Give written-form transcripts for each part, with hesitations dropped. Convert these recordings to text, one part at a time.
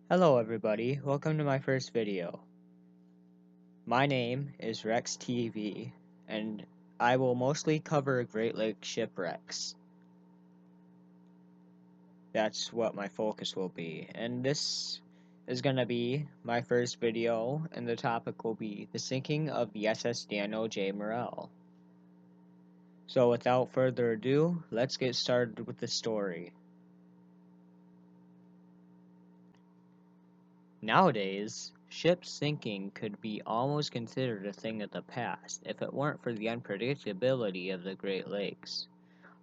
Hello everybody, welcome to my first video. My name is Rex TV, and I will mostly cover Great Lake shipwrecks. That's what my focus will be, and this is going to be my first video, and the topic will be the sinking of the SS Daniel J. Morrell. So without further ado, let's get started with the story. Nowadays, ships sinking could be almost considered a thing of the past if it weren't for the unpredictability of the Great Lakes.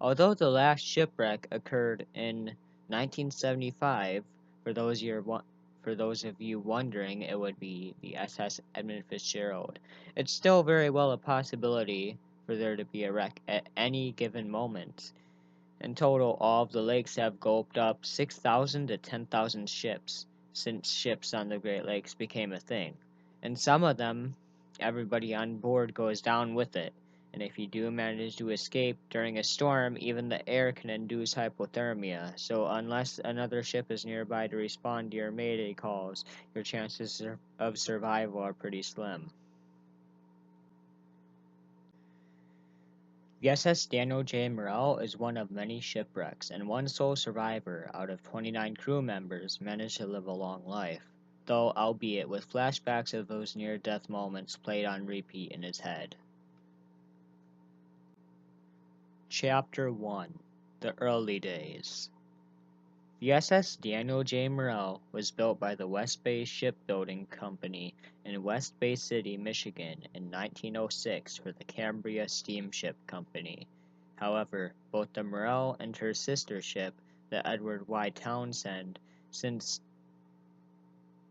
Although the last shipwreck occurred in 1975, for those of you wondering, it would be the SS Edmund Fitzgerald. It's still very well a possibility for there to be a wreck at any given moment. In total, all of the lakes have gulped up 6,000 to 10,000 ships since ships on the Great Lakes became a thing. And some of them, everybody on board goes down with it. And if you do manage to escape during a storm, even the air can induce hypothermia. So unless another ship is nearby to respond to your mayday calls, your chances of survival are pretty slim. The SS Daniel J. Morrell is one of many shipwrecks, and one sole survivor out of 29 crew members managed to live a long life, though albeit with flashbacks of those near-death moments played on repeat in his head. Chapter 1: The Early Days. The SS Daniel J. Morrell was built by the West Bay Shipbuilding Company in West Bay City, Michigan in 1906 for the Cambria Steamship Company. However, both the Morrell and her sister ship, the Edward Y. Townsend, since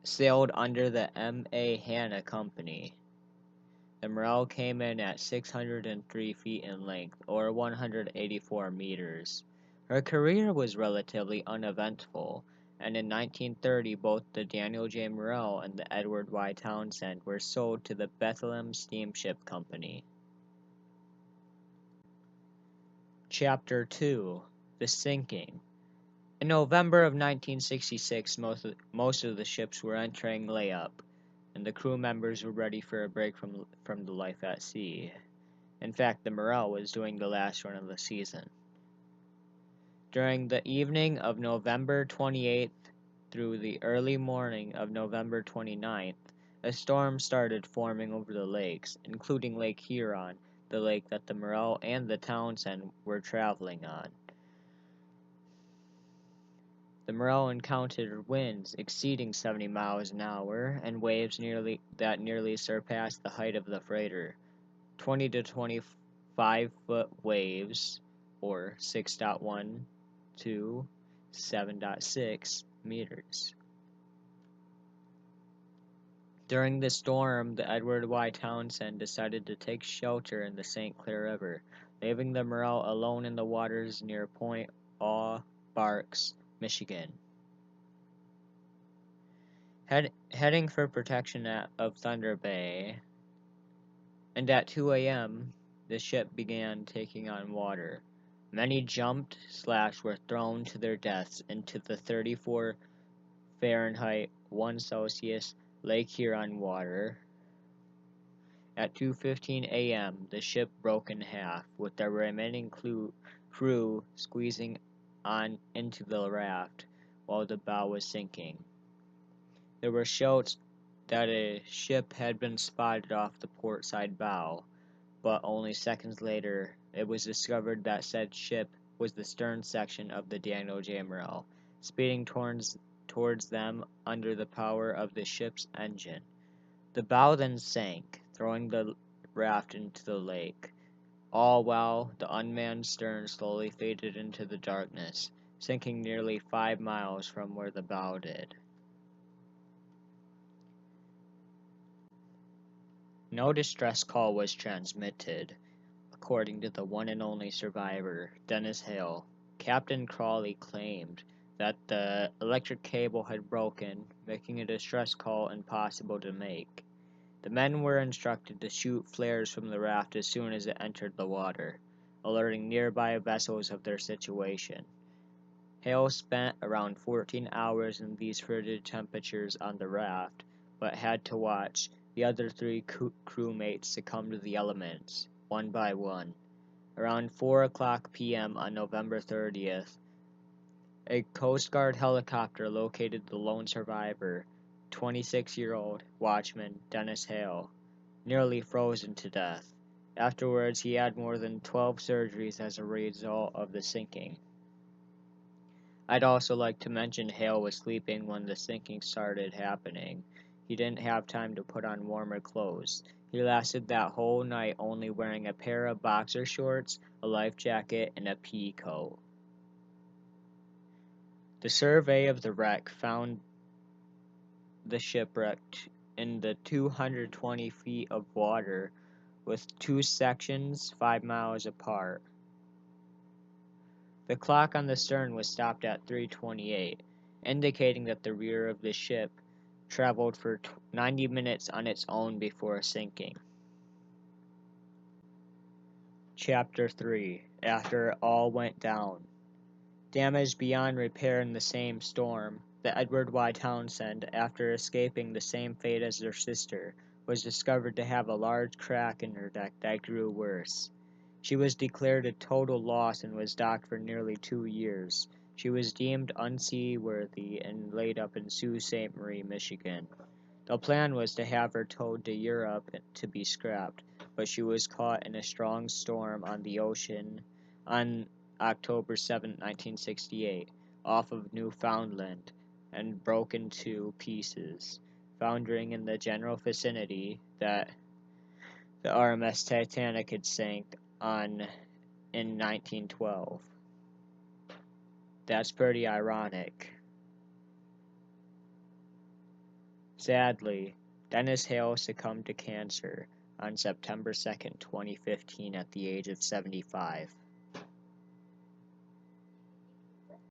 sailed under the M. A. Hanna Company. The Morrell came in at 603 feet in length, or 184 meters. Her career was relatively uneventful, and in 1930 both the Daniel J. Morrell and the Edward Y. Townsend were sold to the Bethlehem Steamship Company. Chapter 2: The Sinking. In November of 1966, most of the ships were entering layup, and the crew members were ready for a break from the life at sea. In fact, the Morrell was doing the last run of the season. During the evening of November 28th through the early morning of November 29th, a storm started forming over the lakes, including Lake Huron, the lake that the Morrell and the Townsend were traveling on. The Morrell encountered winds exceeding 70 miles an hour and waves that nearly surpassed the height of the freighter. 20 to 25-foot waves, or 6.1 to 7.6 meters. During the storm, the Edward Y. Townsend decided to take shelter in the St. Clair River, leaving the Morrell alone in the waters near Point Aux Barks, Michigan. Heading for protection of Thunder Bay, and at 2 a.m., the ship began taking on water. Many jumped / were thrown to their deaths into the 34 Fahrenheit 1 Celsius Lake Huron water. At 2:15 a.m., the ship broke in half, with the remaining crew squeezing on into the raft while the bow was sinking. There were shouts that a ship had been spotted off the port side bow, but only seconds later it was discovered that said ship was the stern section of the Daniel J. Morrell, speeding towards them under the power of the ship's engine. The bow then sank, throwing the raft into the lake, all while the unmanned stern slowly faded into the darkness, sinking nearly 5 miles from where the bow did. No distress call was transmitted, according to the one and only survivor, Dennis Hale. Captain Crawley claimed that the electric cable had broken, making a distress call impossible to make. The men were instructed to shoot flares from the raft as soon as it entered the water, alerting nearby vessels of their situation. Hale spent around 14 hours in these frigid temperatures on the raft, but had to watch the other three crewmates succumb to the elements, one by one. Around 4:00 p.m. on November 30th, a Coast Guard helicopter located the lone survivor, 26-year-old watchman Dennis Hale, nearly frozen to death. Afterwards, he had more than 12 surgeries as a result of the sinking. I'd also like to mention Hale was sleeping when the sinking started happening. He didn't have time to put on warmer clothes. He lasted that whole night only wearing a pair of boxer shorts, a life jacket, and a pea coat. The survey of the wreck found the shipwreck in the 220 feet of water with two sections 5 miles apart. The clock on the stern was stopped at 3:28, indicating that the rear of the ship traveled for 90 minutes on its own before sinking. Chapter 3: After it all went down. Damaged beyond repair in the same storm, the Edward Y. Townsend, after escaping the same fate as her sister, was discovered to have a large crack in her deck that grew worse. She was declared a total loss and was docked for nearly 2 years. She was deemed unseaworthy and laid up in Sault Ste. Marie, Michigan. The plan was to have her towed to Europe to be scrapped, but she was caught in a strong storm on the ocean on October 7, 1968, off of Newfoundland, and broke into pieces, foundering in the general vicinity that the RMS Titanic had sank on in 1912. That's pretty ironic. Sadly, Dennis Hale succumbed to cancer on September 2, 2015 at the age of 75.